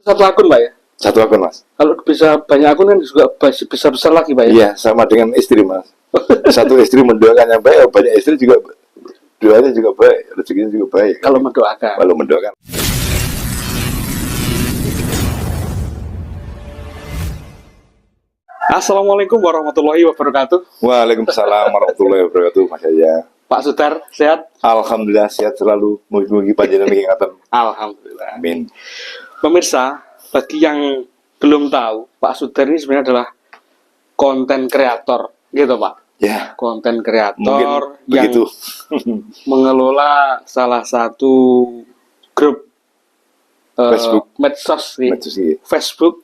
Satu akun Pak ya? Satu akun Mas. Kalau bisa banyak akun kan juga bisa besar lagi Pak ya? Iya, sama dengan istri Mas. Satu istri mendoakan yang baik, banyak istri juga doanya juga baik, rezekinya juga baik. Kalau mendoakan. Kalau mendoakan. Assalamualaikum warahmatullahi wabarakatuh. Waalaikumsalam warahmatullahi wabarakatuh, Mas Yaya. Pak Sutar, sehat? Alhamdulillah sehat selalu. Mugi-mugi panjenengan ingatan. Alhamdulillah. Amin. Pemirsa, bagi yang belum tahu, Pak Sutar ini sebenarnya adalah konten kreator, gitu Pak. Ya, Konten mungkin kreator yang begitu. mengelola salah satu grup Facebook. medsos nih. Medsos, iya. Facebook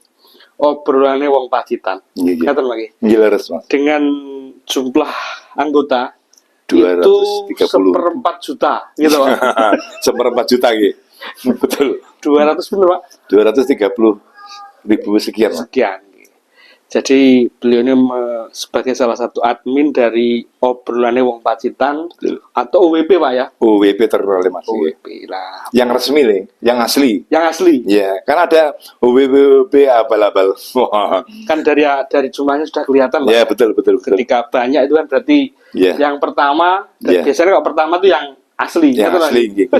obrolannya wong Pacitan. Iya, iya. Ngaten lagi. Gila res, Mas. Dengan jumlah anggota 230. itu 1/4 juta, gitu Pak. 1/4 juta gitu. Betul. 200 bener Pak. 230.000 sekian, Mas. Sekian. Jadi beliau ini sebagai salah satu admin dari obrolannya wong Pacitan Betul. atau OWP Pak ya. OWP terkenal Mas. Iya. OWP lah. Yang resmi nih, yang asli. Yang asli. Ya, kan ada OWP abal-abal. Wah. Kan dari jumlahnya sudah kelihatan Pak. Ya, betul. Ketika banyak itu kan berarti Ya. yang pertama, dan Ya. biasanya kalau pertama itu yang asli. Yang gitu, Pak. asli gitu.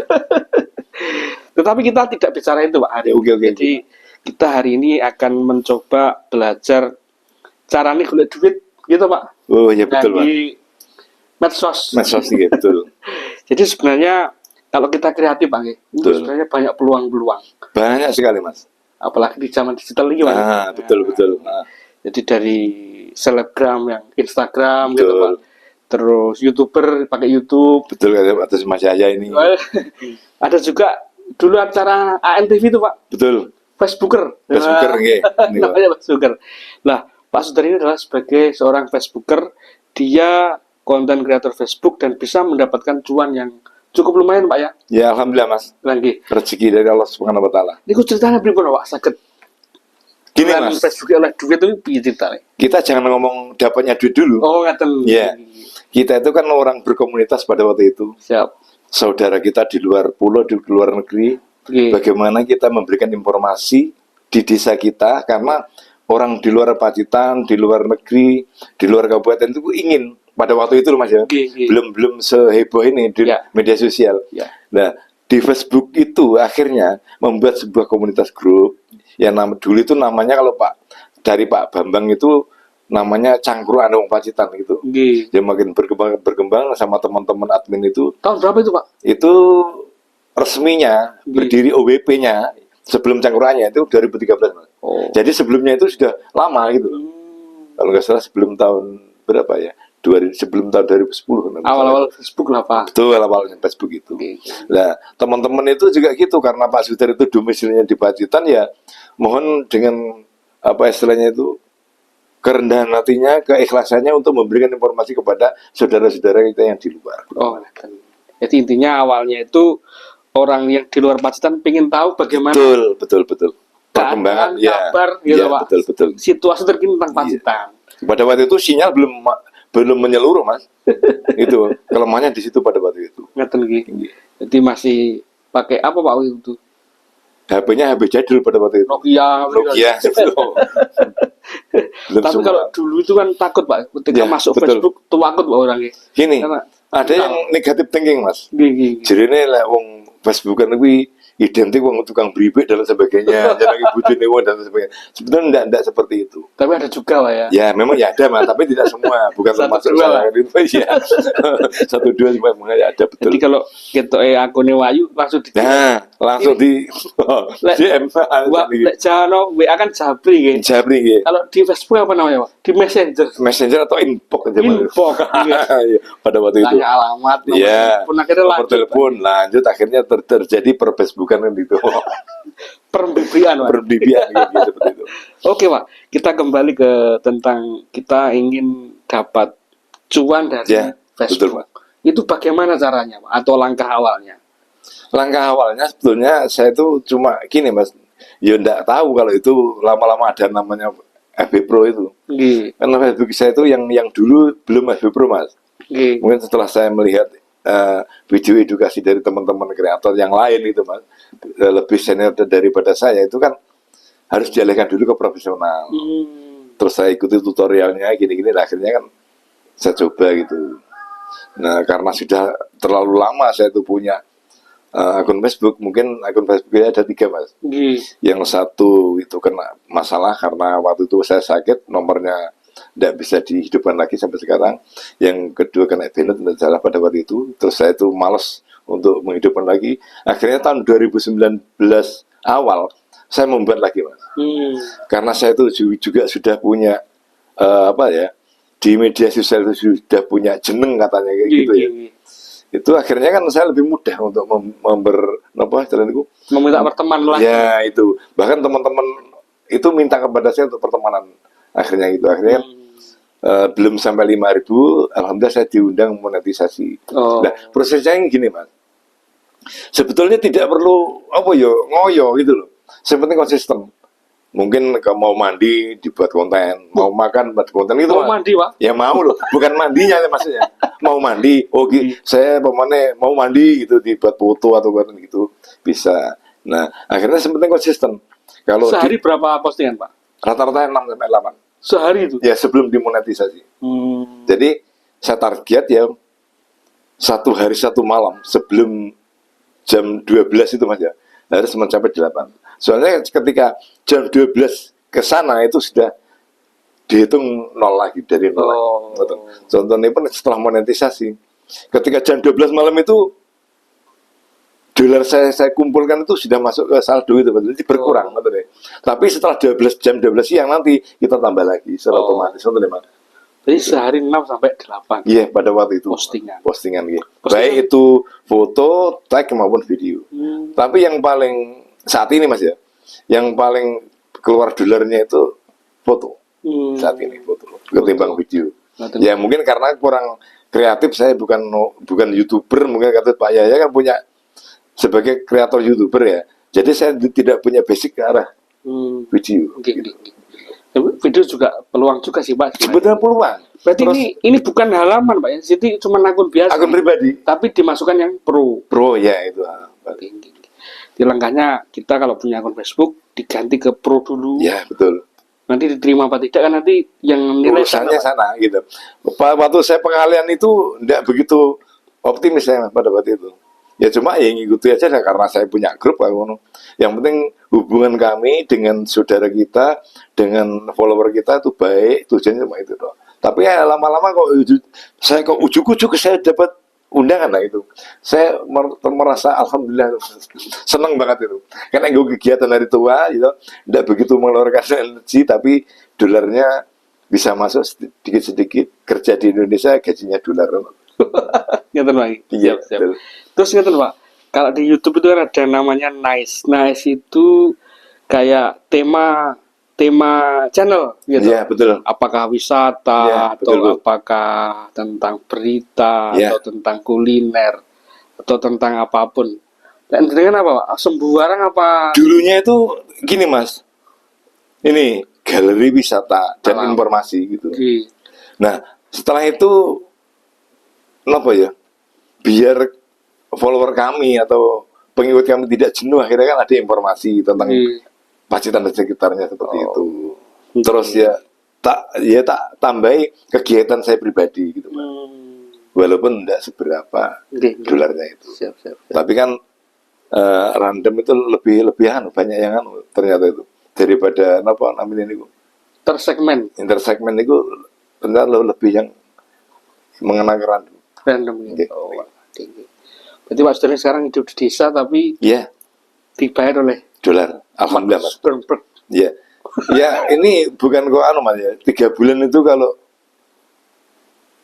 Tetapi kita tidak bicara itu Pak hari ini. Oke. Jadi kita hari ini akan mencoba belajar caranya golek duit gitu Pak. Oh, ya betul, Pak. Dari medsos. Medsos iya, betul. Jadi sebenarnya kalau kita kreatif Pak, itu Betul. sebenarnya banyak peluang-peluang. Banyak sekali, Mas. Apalagi di zaman digital ini Pak. Betul. Nah, Jadi dari selebgram yang Instagram gitu Betul. Pak. Terus YouTuber pakai YouTube. betul atas Mas Yaya ini. Ada juga dulu acara ANTV itu Pak. Betul. Facebooker. Facebooker, nggih. Ini, Pak. Namanya Facebooker. Nah, Pak Sutar ini adalah sebagai seorang Facebooker, dia konten kreator Facebook dan bisa mendapatkan cuan yang cukup lumayan Pak ya. Ya, alhamdulillah, Mas. Lagi. Rezeki dari Allah Subhanahu wa taala. Ini ceritanya pripun Pak? Saged Gini, dengan Mas. Facebook oleh duit itu piye ceritanya? Kita jangan ngomong dapatnya duit dulu. Oh, ngaten. Ya. Kita itu kan orang berkomunitas pada waktu itu. Siap. Saudara kita di luar pulau, di luar negeri. Oke. Bagaimana kita memberikan informasi di desa kita, karena orang di luar Pacitan, di luar negeri, di luar kabupaten itu ingin pada waktu itu loh Mas ya. Oke. Belum seheboh ini di Ya. media sosial. Ya. Nah, di Facebook itu akhirnya membuat sebuah komunitas grup yang dulu itu namanya, kalau dari Pak Bambang itu namanya Cangkruan Wong Pacitan gitu. Oke. Yang makin berkembang sama teman-teman admin itu. Tahun berapa itu Pak? Itu resminya berdiri OWP-nya sebelum Cangkruannya itu 2013. Mas. Oh. Jadi sebelumnya itu sudah lama gitu. Kalau nggak salah sebelum tahun berapa ya? Sebelum tahun 2010. Awal-awal Facebook lah Pak. Betul, awalnya Facebook itu. Oke. Nah, teman-teman itu juga gitu, karena Pak Sutar itu domisilinya di Pacitan, ya mohon dengan apa istilahnya itu, kerendahan hatinya, keikhlasannya untuk memberikan informasi kepada saudara-saudara kita yang di luar. Oh, ngaten. Jadi intinya awalnya itu orang yang di luar Pacitan pengen tahu bagaimana Betul. Perkembangan, kabar gitu Pak. betul. Situasi terkini tentang Pacitan. Pada waktu itu sinyal belum menyeluruh, Mas. Itu kelemahannya di situ pada waktu itu. Ngaten nggih. Jadi masih pakai apa Pak waktu itu? HP-nya HP jadul pada waktu itu. Nokia. betul. Belum Tapi semua. kalau dulu itu kan takut Pak, ketika Ya, masuk betul. Facebook tuh takut Pak orangnya. Gini, Karena- ada yang negatif thinking, Mas. Gini. Jadi lek wong Facebookan kuwi identik wong tukang bribik dan sebagainya, jenenge bojone wong dan sebagainya. Sebenarnya enggak seperti itu. Tapi ada juga Pak ya. Ya, memang ya ada, Mas, tapi tidak semua, bukan Satu, termasuk dua saya itu ya. 1 2 memang ya ada, betul. Jadi kalau kita akunnya Wayu langsung di Nah, langsung di Lek- DM Lek jano WA kan Jabri nggih. Jabri nggih. Kalau di Facebook apa namanya Pak? Di Messenger. Messenger atau inbox aja, Mas. Inbox, iya. Iya, pada waktu itu. Tanya alamat, nomor Iya, telepon, akhirnya nomor lanjut, telepon, lanjut akhirnya terjadi per-Facebookan kan gitu. Perbibian Pak. Perbibian gitu seperti itu. Oke Pak, kita kembali ke tentang kita ingin dapat cuan dari Ya, betul, Facebook. Itu bagaimana caranya Pak? Atau langkah awalnya? Langkah awalnya sebetulnya saya itu cuma gini, Mas. Ya enggak tahu kalau itu lama-lama ada namanya FB Pro itu. Nggih. Karena Facebook saya itu yang dulu belum FB Pro, Mas. Nggih. Mungkin setelah saya melihat video edukasi dari teman-teman kreator yang lain itu, Mas, lebih senior daripada saya itu kan harus dialihkan dulu ke profesional. Terus saya ikuti tutorialnya gini-gini, akhirnya kan saya coba gitu. Nah, karena sudah terlalu lama saya itu punya akun Facebook, mungkin akun Facebooknya ada 3, Mas. Yang satu itu kena masalah karena waktu itu saya sakit, nomornya tidak bisa dihidupkan lagi sampai sekarang. Yang kedua kena banned, tidak salah pada waktu itu. Terus saya itu malas untuk menghidupkan lagi. Akhirnya tahun 2019 awal saya membuat lagi, Mas. Karena saya itu juga sudah punya di media sosial itu sudah punya jeneng katanya kayak gitu ya. Itu akhirnya kan saya lebih mudah untuk meminta berteman lagi. Ya itu, bahkan teman-teman itu minta kepada saya untuk pertemanan. Akhirnya belum sampai 5.000, alhamdulillah saya diundang monetisasi. Nah, prosesnya yang gini, Mas. Sebetulnya tidak perlu ngoyo gitu loh. Yang penting konsisten. Mungkin mau mandi dibuat konten, mau makan buat konten gitu. Mau mandi, Pak? Ya mau loh, bukan mandinya maksudnya. Mau mandi, saya mau mandi gitu, dibuat foto atau konten gitu bisa. Nah, akhirnya yang penting konsisten. Kalau sehari berapa postingan, Pak? Rata-rata 6 sampai 8. Sehari itu? Ya, sebelum dimonetisasi. Jadi saya target ya 1 hari 1 malam sebelum jam 12 itu, Mas ya, harus mencapai 8. Soalnya ketika jam 12 ke sana itu sudah dihitung 0 lagi, dari 0 lagi. Contohnya pun setelah monetisasi, ketika jam 12 malam itu dolar saya kumpulkan itu sudah masuk ke saldo itu, jadi berkurang. Tapi setelah jam 12 siang nanti kita tambah lagi secara otomatis. Jadi sehari 6 sampai 8. Iya, pada waktu itu postingan ya. Baik itu foto, tag maupun video. Tapi yang paling saat ini, Mas ya, yang paling keluar dolarnya itu foto. Saat ini foto ketimbang video. Ya mungkin karena kurang kreatif, saya bukan YouTuber, mungkin kata Pak Yaya kan punya sebagai kreator YouTuber ya. Jadi saya tidak punya basic ke arah video. Video juga peluang juga sih, Pak. Sebetulnya peluang. Berarti ini bukan halaman, Pak ya. Jadi cuma akun biasa. Akun pribadi. Tapi dimasukkan yang pro. Pro ya itu. Di langkahnya kita kalau punya akun Facebook diganti ke pro dulu. Ya, betul. Nanti diterima apa tidak kan nanti yang nilai urusannya sana gitu. Waktu saya pengalian itu tidak begitu optimis saya pada waktu itu. Ya cuma yang ngikuti aja karena saya punya grup. Yang penting hubungan kami dengan saudara kita, dengan follower kita itu baik, tujuannya cuma itu doang. Tapi ya lama-lama saya ujuk-ujuk saya dapat undangan lah itu. Saya merasa alhamdulillah senang banget itu. Karena gue kegiatan hari tua gitu, tidak begitu mengeluarkan energi, tapi dolarnya bisa masuk sedikit-sedikit. Kerja di Indonesia gajinya dolar. Ngeten, Pak. Iya, siap. Terus ngeten, Pak. Kalau di YouTube itu kan ada namanya Nice. Nice itu kayak tema channel gitu. Iya, betul. Apakah wisata ya, atau apakah tentang berita atau tentang kuliner atau tentang apapun. Dan dengan apa, Pak? Sembarang apa? Dulunya itu gini, Mas. Ini galeri wisata dan informasi gitu. Nah, setelah itu biar follower kami atau pengikut kami tidak jenuh, akhirnya kan ada informasi tentang Pacitan dan sekitarnya seperti itu. Terus tak tambahi kegiatan saya pribadi gitu, Mas. Walaupun tidak seberapa dolarnya itu. Siap. Tapi kan random itu lebih banyak yang ternyata itu daripada namanya ini intersegmen itu ternyata lebih yang mengenai random gitu. Berarti Pak Sudari sekarang hidup di desa tapi dibayar oleh dolar. Alhamdulillah, Mas. Ya ini bukan Mas ya. 3 bulan itu kalau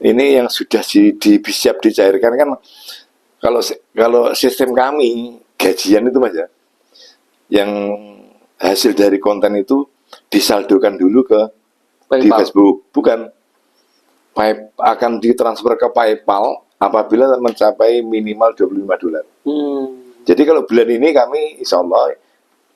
ini yang sudah siap dicairkan kan, kalau sistem kami gajian itu, Mas ya, yang hasil dari konten itu disaldokan dulu di Facebook, bukan akan ditransfer ke PayPal apabila mencapai minimal $25. Jadi kalau bulan ini kami insya Allah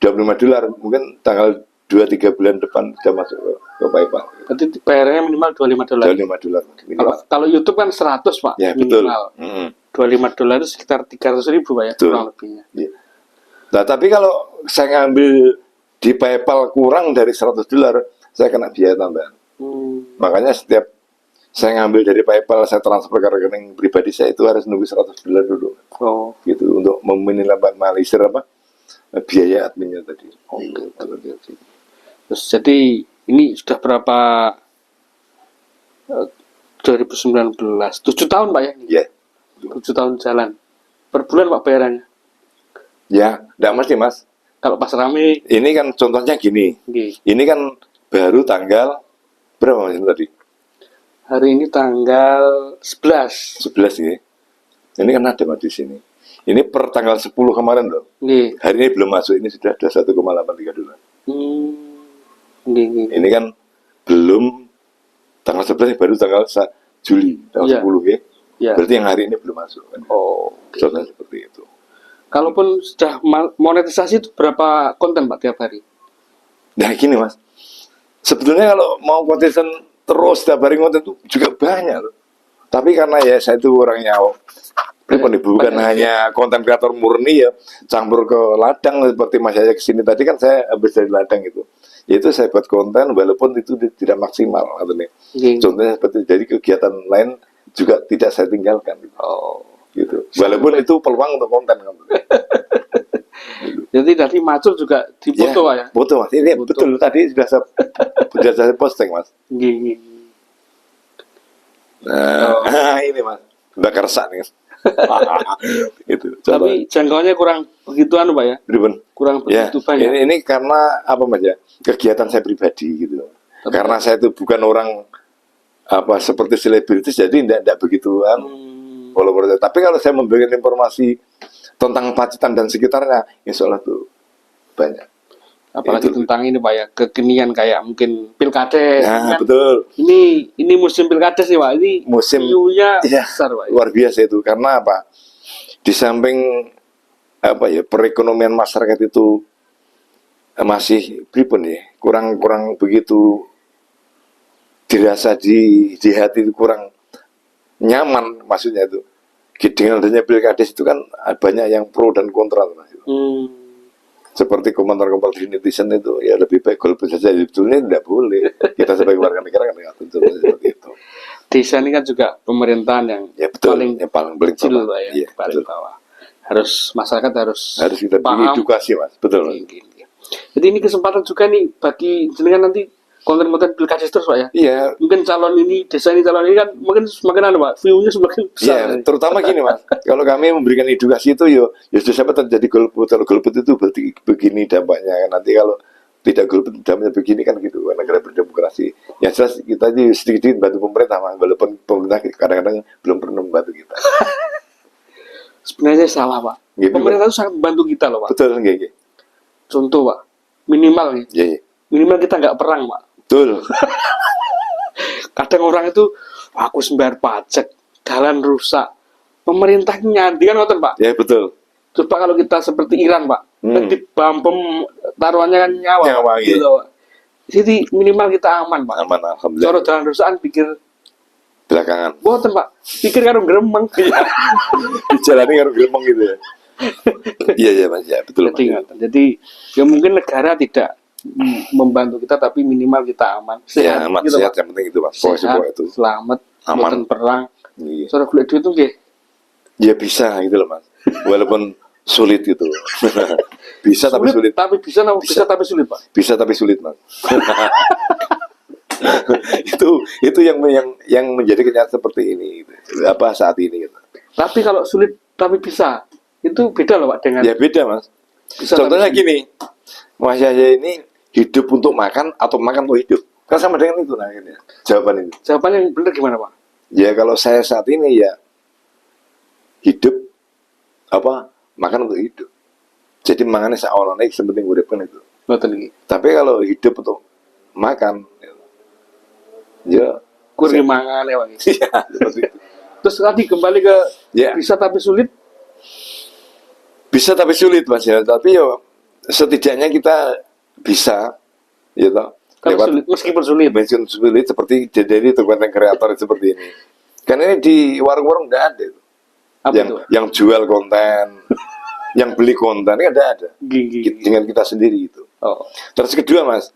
$25, mungkin tanggal 2-3 bulan depan sudah masuk ke PayPal. Berarti bayarnya minimal $25. Kalau YouTube kan 100, Pak. Ya, minimal. Betul. $25 itu sekitar 300.000, Pak ya, kurang lebihnya. Ya. Nah, tapi kalau saya ngambil di PayPal kurang dari $100, saya kena biaya tambahan. Makanya setiap saya ngambil dari PayPal, saya transfer ke rekening pribadi saya itu harus nunggu $100 dulu. Oh, Gitu untuk meminimalisir biaya adminnya tadi. oke. Terus jadi ini sudah berapa 2019, 7 tahun Pak ya? Ya, 7 tahun jalan. Per bulan Pak bayarannya? ya, enggak mesti Mas. Kalau pas rame, Ini kan contohnya gini. nggih. Ini kan baru tanggal berapa Mas ini tadi? Hari ini tanggal 11. 11 ya. Ini kan ada Mas di sini. Ini per tanggal 10 kemarin loh. Nggih. Hari ini belum masuk, ini sudah ada $1,83. Nggih. Ini kan belum tanggal 11, baru tanggal Juli, tanggal Iya. 10 ya. Ya. Berarti yang hari ini belum masuk. Kan? Oh. Contohnya seperti itu. Kalaupun sudah monetisasi itu berapa konten Pak tiap hari? Nah gini Mas, sebetulnya kalau mau konten terus tiap hari konten itu juga banyak loh. Tapi karena ya saya itu orangnya bukan hanya konten kreator murni ya, campur ke ladang seperti Mas saya kesini tadi kan saya habis dari ladang itu. Yaitu saya buat konten walaupun itu tidak maksimal atau nih. Contohnya seperti jadi kegiatan lain juga tidak saya tinggalkan. Gitu. Oh. Gitu. Walaupun itu peluang untuk konten. Jadi tadi macul juga dipoto Pak ya? Foto Mas, ini Foto. betul tadi sudah saya posting Mas. Nggih. Nah, ini Mas, bakar sak nih. Itu. Tapi jangkauannya kurang begitu Pak ya? Kurang Ya, begitu banyak. ini karena apa Mas ya? Kegiatan saya pribadi gitu. Karena saya itu bukan orang seperti selebritis, jadi tidak begituan. Follower. Tapi kalau saya memberikan informasi tentang Pacitan dan sekitarnya, insya Allah tuh banyak. Apalagi itu. tentang ini Pak ya, kekinian kayak mungkin pilkades. Nah, kan? betul. Ini musim pilkades nih Pak. Ini Musim view-nya ya, besar Pak. luar biasa itu. Karena apa? Di samping perekonomian masyarakat itu masih pripun ya, kurang begitu dirasa di hati itu kurang nyaman, maksudnya itu dengan adanya pilkades itu kan banyak yang pro dan kontra. Seperti komentar-komentar netizen itu ya lebih baik golput saja, sebetulnya tidak boleh. Kita sebagai warga negara kan nggak tentu seperti itu. Desa ini kan juga pemerintahan yang Ya betul, paling yang paling kecil bawah. Pak ya, Iya, paling betul. bawah. Masyarakat harus Kita paham. edukasi Mas, betul. Gini. Jadi ini kesempatan juga nih bagi jenengan nanti konten-konten pilkades terus Pak ya. Iya, Mungkin calon ini, desa ini calon ini kan mungkin semakin Pak, view-nya semakin besar. iya, terutama gini Mas, kalau kami memberikan edukasi itu ya sudah siapa terjadi golput. Kalau golput itu berarti begini dampaknya. Nanti kalau tidak golput dampaknya begini kan gitu. Negara berdemokrasi. Yang jelas kita aja sedikit-sedikit bantu pemerintah Mas, walaupun pemerintah kadang-kadang belum pernah membantu kita. Sebenarnya salah Pak. Gitu, Pemerintah itu sangat membantu kita loh Pak. Betul, nggih. Contoh Pak, minimal nih, Iya. minimal kita nggak perang Pak. Betul. Kadang orang itu, aku sembayar pajak, jalan rusak, pemerintah nyanti kan ngoten Pak. Ya betul. Coba kalau kita seperti Iran Pak, kan dibampem taruhannya kan nyawa, Nyawa, Pak. Gitu, Pak. Jadi minimal kita aman Pak. Aman alhamdulillah. Cara jalan rusakan pikir, Belakangan. boten Pak, pikir karo gremeng. Dijalani harus gremeng gitu ya. Iya Mas, ya betul Mas. Jadi ya mungkin negara tidak membantu kita, tapi minimal kita aman. Ya, aman, gitu, sehat Pak. yang penting itu Mas. Pokoknya itu. Selamat, Aman. boten perang. Iya. Soalnya golek duit tuh nggih. Ya bisa gitu loh Mas. Walaupun sulit gitu. Bisa tapi sulit. Tapi bisa tapi sulit Pak. Bisa tapi sulit Mas. itu yang menjadi kenyataan seperti ini gitu. Saat ini gitu. Tapi kalau sulit tapi bisa, itu beda loh Pak dengan Ya beda Mas. bisa Contohnya tapi gini, Mas Yahya ini hidup untuk makan atau makan untuk hidup? Kan sama dengan itu nah akhirnya. Jawaban ini. jawaban yang benar gimana Pak? Ya kalau saya saat ini ya hidup makan untuk hidup. Jadi makannya seolah-olah sepenting uripkan itu. Ngoten iki. Tapi kalau hidup untuk makan, ya Kurang mangan ya Pak. iya, seperti itu. Terus tadi kembali ke Ya. bisa tapi sulit. Bisa tapi sulit Mas ya. Tapi setidaknya kita bisa, ya toh. Kalau sulit, meskipun sulit. Meskipun sulit seperti jadi itu konten kreator seperti ini. Karena ini di warung-warung tidak ada itu. Apa itu? Pak? Yang jual konten, yang beli konten ini ada. Gigi. Dengan kita sendiri itu. Oh. Terus kedua Mas,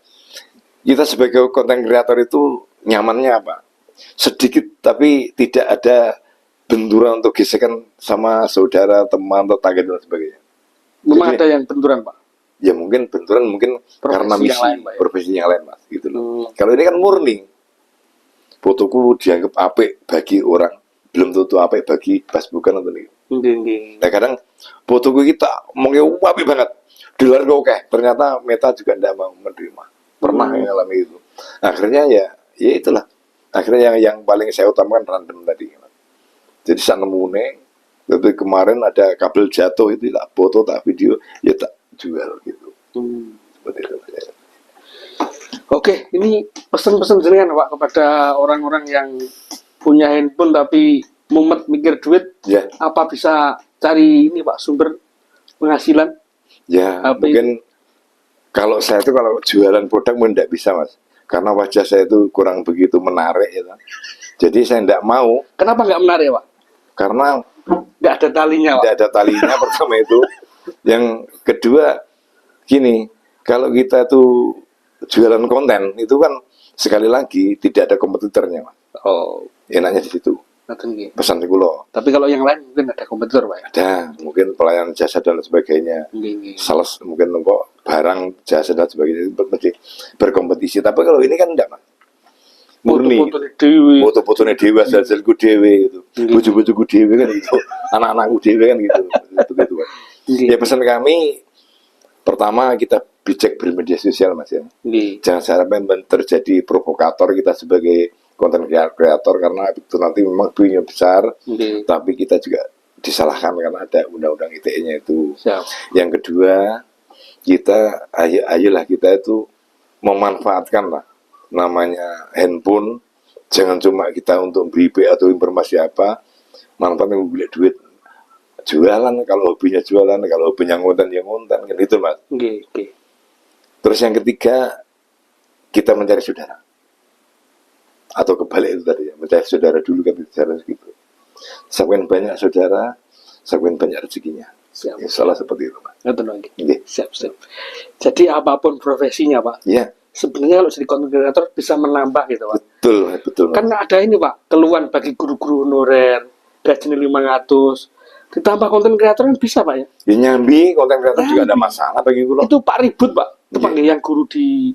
kita sebagai konten kreator itu nyamannya apa? Sedikit tapi tidak ada benturan untuk gesekan sama saudara, teman, tetangga dan sebagainya. Memang Jadi, ada yang benturan, Pak. Ya mungkin benturan mungkin karena Profesi misi, yang lain, Pak, ya? profesi yang lain Mas, gitu loh. Kalau ini kan murni. Fotoku dianggap apik bagi orang, belum tentu apik bagi Facebookan atau nih. Nggih. Nah kadang fotoku kita mau apik banget, di luar kok oke, ternyata Meta juga tidak mau menerima. Pernah mengalami itu. Akhirnya ya itulah. Akhirnya yang paling saya utamakan random tadi. Jadi saat nemune, tapi kemarin ada kabel jatuh itu tak foto, tak video, ya tak jual gitu. Seperti itu. Oke, ini pesan-pesan jenengan Pak kepada orang-orang yang punya handphone tapi mumet mikir duit, Ya, apa bisa cari ini Pak sumber penghasilan? ya Apa mungkin kalau saya itu kalau jualan produk mungkin tidak bisa Mas, karena wajah saya itu kurang begitu menarik ya. Jadi saya tidak mau, Kenapa nggak menarik Pak? karena Nggak ada talinya Pak. tidak ada talinya pertama itu. Yang kedua gini, kalau kita tuh jualan konten itu kan sekali lagi tidak ada kompetitornya Mas. Oh, Enaknya di situ. ngoten nggih. Pesan itu loh. Tapi kalau yang lain mungkin ada kompetitor Pak ya. Ada mungkin pelayanan jasa dan sebagainya. Nggih. Sales mungkin kok barang jasa dan sebagainya itu mesti berkompetisi. Tapi kalau ini kan enggak Mas. Murni. Foto-foto dewi. Foto-fotonya dewa, hasilku dewe gitu. Bojo-bojoku dewe kan gitu. Anak-anakku dewe kan gitu. Begitu kan. Nggih. Ya pesan kami pertama kita bijak bermedia sosial Mas ya. Nggih. Jangan sampai terjadi provokator kita sebagai konten kreator, karena itu nanti memang punya besar, Nggih. tapi kita juga disalahkan karena ada undang-undang ITE-nya itu. Siap. Yang kedua, kita ayolah kita itu memanfaatkan lah namanya handphone, jangan cuma kita untuk BP atau informasi apa, manfaatnya membeli duit jualan, kalau hobinya jualan, kalau hobinya ngonten ya ngonten, kan itu Mas. Nggih. Terus yang ketiga, kita mencari saudara. Atau kebalik itu tadi ya, mencari saudara dulu kan bicara gitu. Semakin banyak saudara, semakin banyak rezekinya. Siap. Ya, salah seperti itu Mas. Ngoten nggih. Nggih. Siap. Jadi apapun profesinya Pak, Ya, sebenarnya kalau jadi content creator bisa menambah gitu Pak. betul Mas. Kan ada ini Pak, keluhan bagi guru-guru honorer, gajinya 500. Ditambah konten kreator kan bisa Pak ya. Ya nyambi konten kreator juga ada masalah bagi gue. Itu Pak ribut Pak. Itu Iya. Pak yang guru di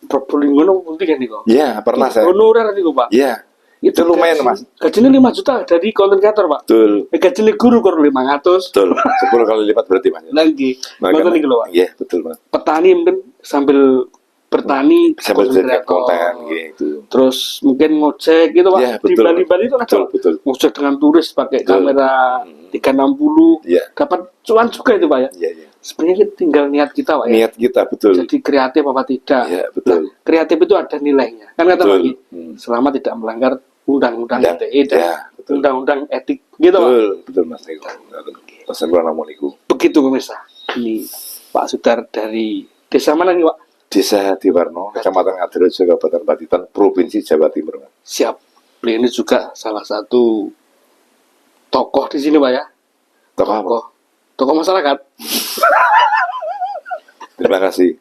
Probolinggo nanti kan nih kok. Ya, pernah saya. Honorer nih Pak. Ya, itu lumayan Mas. Gajinya 5 juta dari konten kreator Pak. Betul. Gajinya guru kur 500. Betul. 10 kali lipat berarti Mas. Lagi. Makanya- Nonton nih Pak. Iya, betul Mas. Petani mungkin sambil bertani Sambil konten jadi kreator. konten gitu. Terus mungkin ngojek gitu Pak. Iya, Di betul. Bali itu ada Betul. ngojek dengan turis pakai Betul. kamera 360. Iya. Dapat cuan juga itu Pak ya. Iya. Sebenarnya tinggal niat kita Pak ya. Niat kita betul. Jadi kreatif apa tidak. Iya, betul. Nah, kreatif itu ada nilainya. Kan kata Betul. lagi, selama tidak melanggar undang-undang Dan- ITE dan ya, betul. undang-undang etik gitu Pak. Betul Mas. Assalamualaikum. Begitu pemirsa. Ini Pak Sudar dari desa mana nih Pak? Desa Diwarno, Kecamatan Ngadirejo, Kabupaten Pacitan, Provinsi Jawa Timur. Mas. Siap. Beliau ini juga salah satu tokoh di sini Pak ya. Tokoh apa? Tokoh masyarakat. Terima kasih.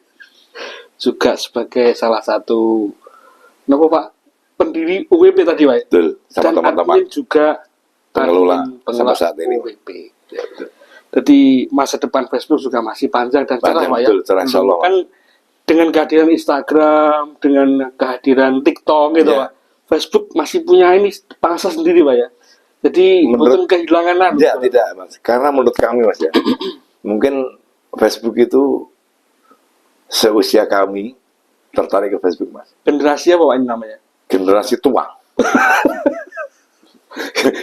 Juga sebagai salah satu kenapa Pak? Pendiri UWP tadi Pak. Betul. Sama Dan teman-teman. admin juga Pengelola admin sampai saat ini. UWP. Ya, betul. Jadi masa depan Facebook juga masih panjang dan cerah Panjang, Pak ya. betul, cerah, insya Allah, Pak. Kan dengan kehadiran Instagram, dengan kehadiran TikTok gitu Ya. Pak. Facebook masih punya ini pangsa sendiri Pak ya. Jadi Menurut- bukan kehilangan Ya, tidak Mas. Karena menurut kami Mas ya, mungkin Facebook itu seusia kami tertarik ke Facebook Mas. generasi apa Pak ini namanya? Generasi tua.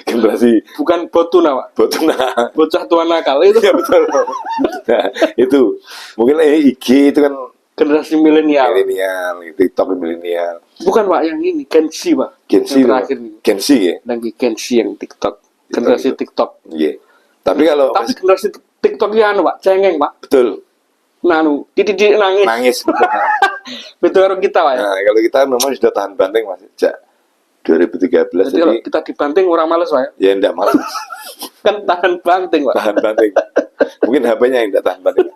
Generasi Bukan botuna Pak. botuna. Bocah tua nakal itu Ya betul. Nah, itu mungkin IG itu kan generasi milenial. milenial, TikTok milenial, Bukan Pak yang ini Gen Z Pak. Gen Z, Yang terakhir nih. Gen Z ya. Lagi Gen Z yang TikTok. Generasi TikTok. Iya. Tapi kalau Tapi generasi TikTok ya anu Pak, cengeng Pak. betul Nanu, titik nangis. nangis. Betul karo kita Pak ya. Nah, kalau kita memang sudah tahan banting Mas. Sejak 2013 Jadi kalau kita dibanting orang males Pak ya. ya enggak malas. Kan tahan banting Pak. Tahan banting. Mungkin HP-nya yang enggak tahan banting.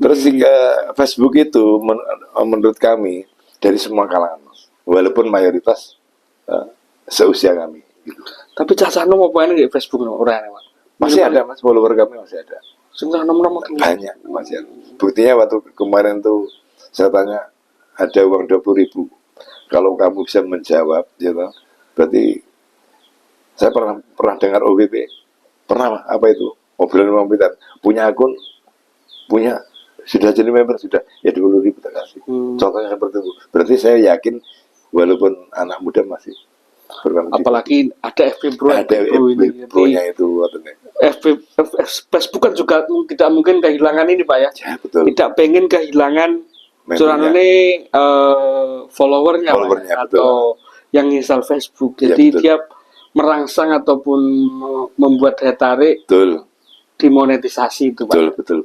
Terus jika Facebook itu menurut kami dari semua kalangan, walaupun mayoritas seusia kami. Gitu. Tapi cacano mau main di Facebook orang Pak. Masih ada mas, follower kami masih ada. Sudah nomor Banyak masih ada. Buktinya waktu kemarin tuh saya tanya ada uang 20.000. Kalau kamu bisa menjawab, ya toh, berarti saya pernah dengar OBP, pernah apa itu obrolan pembicaraan, punya akun, punya sudah jadi member sudah ya 20.000 tak kasih. Contohnya seperti itu. Berarti saya yakin walaupun anak muda masih apalagi ada FB Bro, ada FB Pro-nya itu Facebook kan juga tidak mungkin kehilangan ini Pak ya. Ya betul. Tidak pengen kehilangan curane followernya Pak, atau yang install Facebook. Jadi ya, dia merangsang ataupun membuat daya tarik betul. Dimonetisasi itu Pak. Betul.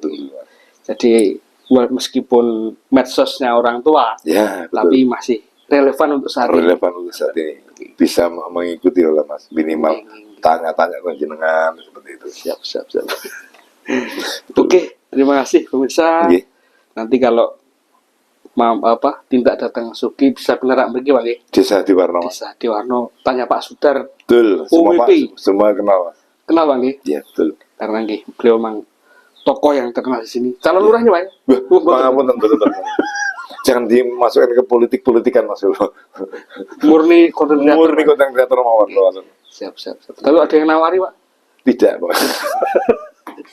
Jadi meskipun medsosnya orang tua, ya, betul. Tapi masih relevan untuk saat ini. Bisa mengikuti lah mas, minimal tanya-tanya jenengan seperti itu. Siap. Oke, terima kasih pemirsa. Nanti kalau tindak datang Suki bisa beneran pergi Pak. Desa Diwarno. Desa Diwarno, tanya Pak Sudar. Betul. Semua kenal Mas. Kenal Pak nggih? Iya betul. Karena nggih beliau memang tokoh yang terkenal di sini. Calon lurahnya Pak ya? Pangapunten betul. Jangan dimasukkan ke politikan Mas. Murni konten kreator mawon. Siap. Tapi ada yang nawari Pak? Tidak Pak.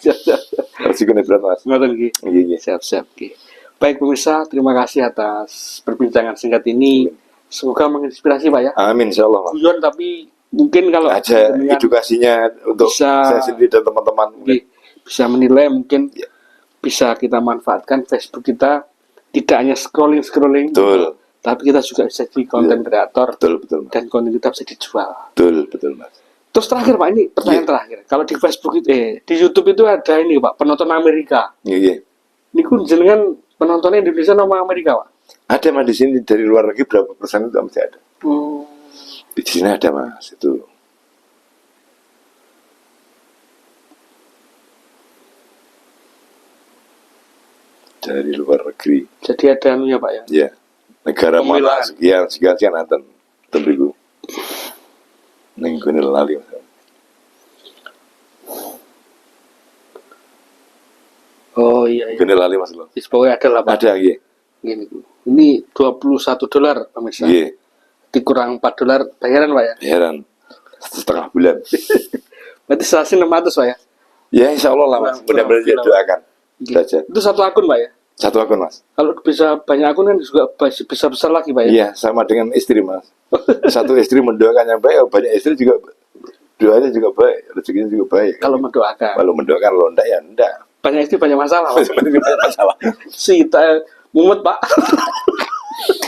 Siap. Resikonya berat Mas. Ngoten nggih. Iya. Siap nggih. Baik pemirsa, terima kasih atas perbincangan singkat ini. Semoga menginspirasi Pak ya. Amin insyaallah Mas. Guyon tapi mungkin kalau ada edukasinya untuk saya sendiri dan teman-teman bisa menilai mungkin bisa kita manfaatkan Facebook kita tidak hanya scrolling betul. Tapi kita juga bisa jadi konten kreator betul dan konten kita bisa dijual betul Mas. Terus terakhir Pak, ini pertanyaan terakhir, kalau di Facebook itu di YouTube itu ada ini Pak, penonton Amerika. Iya. Ini kun jenengan penontonnya Indonesia sama Amerika Pak? Ada Mas, di sini dari luar negeri berapa persen itu masih ada. Di sini ada Mas itu. Dari luar negeri. Jadi ada anunya Pak ya? Iya. Negara mana sekian nanten. Tembiku. Nenggone lali. Oh iya. Gene lali Mas lo. Pokoknya ada lah Pak. Ada iya. Gini. Ini $21 pemirsa. Iya. Dikurang $4 bayaran Pak ya? Bayaran. Setengah bulan. Berarti 1.600 Pak ya? Ya insya Allah lah Mas. Mudah-mudahan dia doakan. Saja. Itu satu akun Pak ya? Satu akun Mas. Kalau bisa banyak akun kan juga bisa besar lagi Pak ya? Iya, sama dengan istri Mas. Satu istri mendoakan yang baik, banyak istri juga doanya juga baik, rezekinya juga baik. Kalau mendoakan. Kalau mendoakan lo enggak ya enggak. Banyak istri banyak masalah. Banyak masalah. Sita mumet Pak.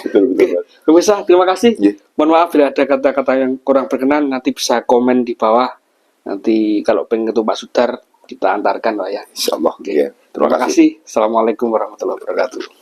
Betul. Pemirsa, terima kasih. Yeah. Mohon maaf bila ada kata-kata yang kurang berkenan, nanti bisa komen di bawah. Nanti kalau pengen ketemu Pak Sudar kita antarkan Pak ya. Insyaallah. Okay. Terima kasih. Assalamualaikum warahmatullahi wabarakatuh.